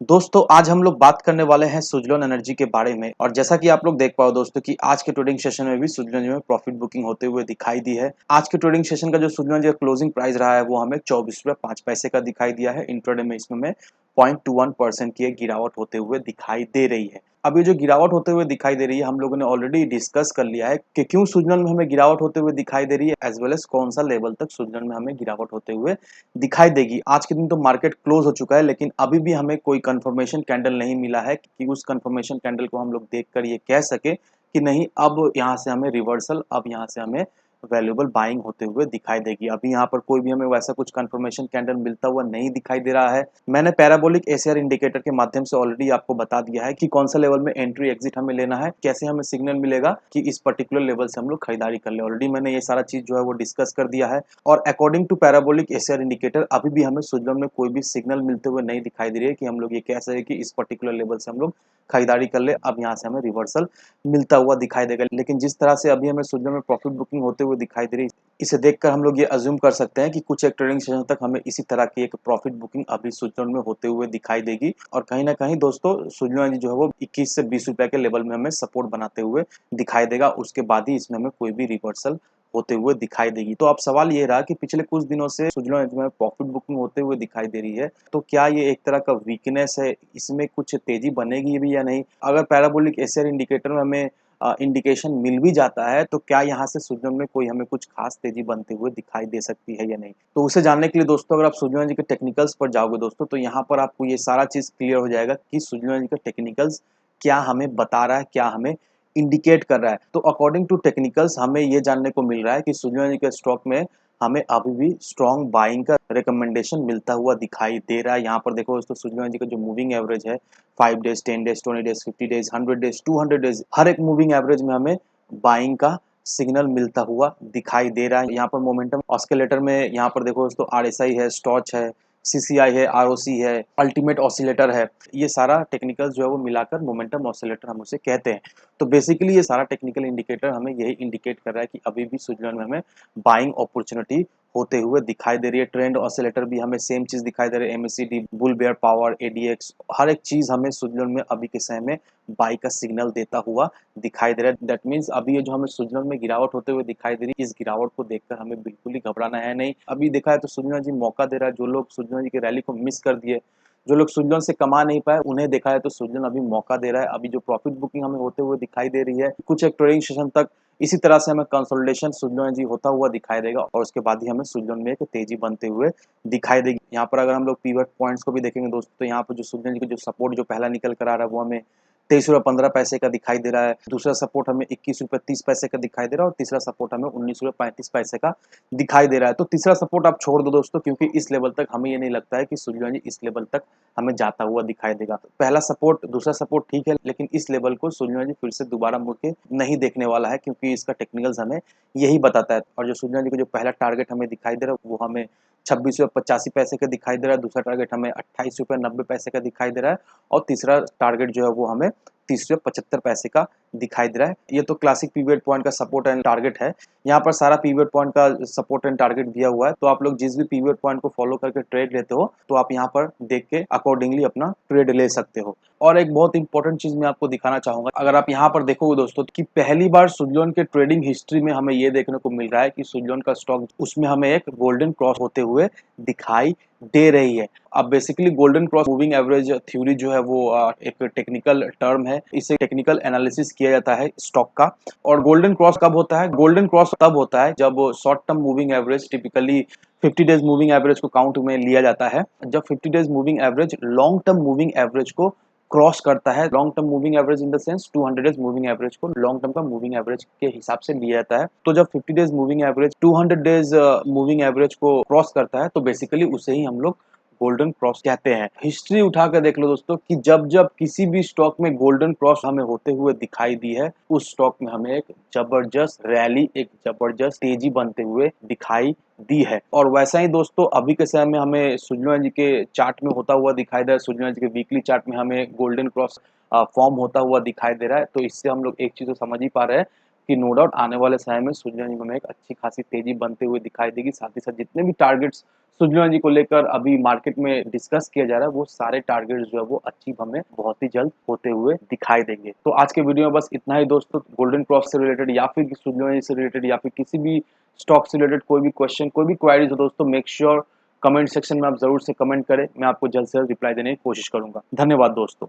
दोस्तों आज हम लोग बात करने वाले हैं सुज़लोन एनर्जी के बारे में और जैसा कि आप लोग देख पाओ दोस्तों कि आज के ट्रेडिंग सेशन में भी सुज़लोन में प्रॉफिट बुकिंग होते हुए दिखाई दी है। आज के ट्रेडिंग सेशन का जो सुज़लोन का क्लोजिंग प्राइस रहा है वो हमें 24 रुपये 5 पैसे का दिखाई दिया है। इंट्राडे में इसमें 0.21% की एक गिरावट होते हुए दिखाई दे रही है। अब ये जो गिरावट होते हुए दिखाई दे रही है हम लोगों ने ऑलरेडी डिस्कस कर लिया है कि क्यों सुज़लोन में हमें गिरावट होते हुए दिखाई दे रही है एज वेल एज कौन सा लेवल तक सुज़लोन में हमें गिरावट होते हुए दिखाई देगी। आज के दिन तो मार्केट क्लोज हो चुका है लेकिन अभी भी हमें कोई कंफर्मेशन कैंडल नहीं मिला है कि उस कंफर्मेशन कैंडल को हम लोग देखकर ये कह सके कि नहीं अब यहाँ से हमें रिवर्सल, अब यहाँ से हमें वैल्यूएबल बाइंग होते हुए दिखाई देगी। अभी यहाँ पर कोई भी हमें वैसा कुछ कंफर्मेशन कैंडल मिलता हुआ नहीं दिखाई दे रहा है। मैंने पैराबोलिक एसीआर इंडिकेटर के माध्यम से ऑलरेडी आपको बता दिया है कि कौन सा लेवल में एंट्री एग्जिट हमें लेना है, कैसे हमें सिग्नल मिलेगा कि इस पर्टिकुलर लेवल से हम लोग खरीदारी कर ले। ऑलरेडी मैंने ये सारा चीज जो है वो डिस्कस कर दिया है और according to parabolic ACR indicator अभी भी हमें सुजलम में कोई भी सिग्नल मिलते हुए नहीं दिखाई दे रही है कि हम लोग ये कह सके कि इस पर्टिकुलर लेवल से हम लोग खरीदारी कर ले, अब यहाँ से हमें रिवर्सल मिलता हुआ दिखाई देगा। लेकिन जिस तरह से अभी हमें सुजलम में प्रॉफिट बुकिंग होते हुए दिखाई दे रही है, इसे देखकर हम लोग ये अज्यूम कर सकते हैं कि कुछ एक ट्रेडिंग सेशन तक हमें इसी तरह की एक प्रॉफिट बुकिंग अभी सुजलम में होते हुए दिखाई देगी और कहीं ना कहीं दोस्तों सुजलम जो है वो 21 से 20 रुपए के लेवल में हमें सपोर्ट बनाते हुए दिखाई देगा। उसके बाद ही इसमें हमें कोई भी रिवर्सल होते हुए दिखाई देगी। तो अब सवाल ये रहा कि पिछले कुछ दिनों से सुजलॉन में प्रॉफिट बुकिंग होते हुए दिखाई दे रही है, तो क्या ये एक तरह का वीकनेस है, इसमें कुछ तेजी बनेगी भी या नहीं? अगर पैराबोलिक एशियर इंडिकेटर में हमें इंडिकेशन मिल भी जाता है तो क्या यहाँ से सुजलॉन में कोई हमें कुछ खास तेजी बनते हुए दिखाई दे सकती है या नहीं? तो उसे जानने के लिए दोस्तों अगर आप सुजलॉन जी के टेक्निकल्स पर जाओगे दोस्तों तो यहाँ पर आपको ये सारा चीज क्लियर हो जाएगा कि सुजलॉन जी का टेक्निकल्स क्या हमें बता रहा है, क्या हमें इंडिकेट कर रहा है। तो अकॉर्डिंग टू टेक्निकल्स हमें ये जानने को मिल रहा है कि सुजलॉन के स्टॉक में हमें अभी भी स्ट्रॉन्ग बाइंग का रिकमेंडेशन मिलता हुआ दिखाई दे रहा है। यहाँ पर देखो दोस्तों सुजलॉन जी का जो मूविंग एवरेज है 5 days, 10 days, 20 days, 50 days, 100 days, 200 days, हर एक मूविंग एवरेज में हमें बाइंग का सिग्नल मिलता हुआ दिखाई दे रहा है। यहाँ पर मोमेंटम ऑस्किलेटर में यहाँ पर देखो दोस्तों आरएसआई है, स्टॉच है, सीसीआई है, आरओसी है, अल्टीमेट ऑसिलेटर है। ये सारा टेक्निकल जो है वो मिलाकर मोमेंटम ऑसिलेटर हम उसे कहते हैं। तो बेसिकली ये सारा टेक्निकल इंडिकेटर हमें यही इंडिकेट कर रहा है कि अभी भी सुजलॉन में हमें बाइंग अपॉर्चुनिटी होते हुए दिखाई दे रही है। ट्रेंड ऑसिलेटर भी हमें सेम चीज दिखाई दे रही है, MSCD, bull bear power, ADX, हर एक चीज हमें सुजलॉन में अभी के समय में बाई का सिग्नल देता हुआ दिखाई दे रहा है। दैट मीन्स अभी ये जो हमें सुजलॉन में गिरावट होते हुए दिखाई दे रही है, इस गिरावट को देखकर हमें बिल्कुल ही घबराना है नहीं। अभी देखा है तो सुजलॉन जी मौका दे रहा है, जो लोग सुजलॉन जी की रैली को मिस कर दिए, जो लोग सुजलॉन से कमा नहीं पाए, उन्हें देखा है तो सुजलॉन अभी मौका दे रहा है। अभी जो प्रॉफिट बुकिंग हमें होते हुए दिखाई दे रही है, कुछ एक ट्रेडिंग सेशन तक इसी तरह से हमें कंसोलिडेशन सुजलॉन जी होता हुआ दिखाई देगा और उसके बाद ही हमें सुजलॉन में एक तेजी बनते हुए दिखाई देगी। यहाँ पर अगर हम लोग पीवट पॉइंट्स को भी देखेंगे दोस्तों तो यहाँ पर जो सुजलॉन जी का जो सपोर्ट जो पहला निकल कर आ रहा है वो हमें 23 रुपये 15 पैसे का दिखाई दे रहा है। दूसरा सपोर्ट हमें 21 रुपये 30 पैसे का दिखाई दे रहा है और तीसरा सपोर्ट हमें 19 रुपये 35 पैसे का दिखाई दे रहा है। तो तीसरा सपोर्ट आप छोड़ दो दोस्तों, क्योंकि इस लेवल तक हमें ये नहीं लगता है कि सुजलॉन जी इस लेवल तक हमें जाता हुआ दिखाई देगा। पहला सपोर्ट, दूसरा सपोर्ट ठीक है, लेकिन इस लेवल को सुजलॉन जी फिर से दोबारा मुड़ के नहीं देखने वाला है, क्योंकि इसका टेक्निकल्स हमें यही बताता है। और जो सुजलॉन जी का जो पहला टारगेट हमें दिखाई दे रहा है वो हमें 26 रुपये 85 पैसे का दिखाई दे रहा है, दूसरा टारगेट हमें 28 रुपये 90 पैसे का दिखाई दे रहा है और तीसरा टारगेट जो है वो हमें 30 रुपये 75 पैसे का दिखाई दे रहा है। ये तो क्लासिक पीरियड पॉइंट का सपोर्ट एंड टारगेट है। यहाँ पर सारा पीरियड पॉइंट का सपोर्ट एंड टारगेट दिया हुआ है, तो आप लोग जिस भी पीरियड पॉइंट को फॉलो करके ट्रेड लेते हो तो आप यहाँ पर देख के अकॉर्डिंगली अपना ट्रेड ले सकते हो। और एक बहुत इंपॉर्टेंट चीज मैं आपको दिखाना चाहूंगा, अगर आप यहाँ पर देखोगे दोस्तों कि पहली बार सुजलॉन के ट्रेडिंग हिस्ट्री में हमें ये देखने को मिल रहा है कि सुजलॉन का स्टॉक उसमें हमें एक गोल्डन क्रॉस होते हुए दिखाई दे रही है। अब basically golden cross moving average theory जो है वो एक टेक्निकल टर्म है, इसे टेक्निकल एनालिसिस किया जाता है स्टॉक का। और गोल्डन क्रॉस कब होता है? गोल्डन क्रॉस तब होता है जब short term moving average, typically 50 days moving average को काउंट में लिया जाता है। जब 50 days moving average long term moving average को क्रॉस करता है, long term moving average in the sense 200 days moving average को लॉन्ग टर्म का मूविंग एवरेज के हिसाब से लिया जाता है। तो जब 50 days moving average 200 days moving average को क्रॉस करता है तो बेसिकली उसे ही हम लोग गोल्डन क्रॉस कहते हैं। हिस्ट्री उठा कर देख लो दोस्तों कि जब जब किसी भी स्टॉक में गोल्डन क्रॉस हमें होते हुए दिखाई दी है, उस स्टॉक में हमें एक जबरदस्त रैली, एक जबरदस्त तेजी बनते हुए दिखाई दी है। और वैसा ही दोस्तों अभी के समय में हमें सुजलॉन जी के चार्ट में होता हुआ दिखाई दे रहा है। सुजलॉन जी के वीकली चार्ट में हमें गोल्डन क्रॉस फॉर्म होता हुआ दिखाई दे रहा है। तो इससे हम लोग एक चीज तो समझ ही पा रहे हैं कि नो डाउट आने वाले समय में सुजलॉन जी में एक अच्छी खासी तेजी बनते हुए दिखाई देगी। साथ ही साथ जितने भी टारगेट्स सुजलोन एनर्जी को लेकर अभी मार्केट में डिस्कस किया जा रहा है, वो सारे टारगेट्स जो है वो अचीव हमें बहुत ही जल्द होते हुए दिखाई देंगे। तो आज के वीडियो में बस इतना ही दोस्तों। गोल्डन क्रॉप से रिलेटेड या फिर सुजलोन एनर्जी से रिलेटेड या फिर किसी भी स्टॉक से रिलेटेड कोई भी क्वेश्चन, कोई भी क्वेरीज हो दोस्तों, मेक श्योर कमेंट सेक्शन में आप जरूर से कमेंट करें। मैं आपको जल्द से जल्द रिप्लाई देने की कोशिश करूंगा। धन्यवाद दोस्तों।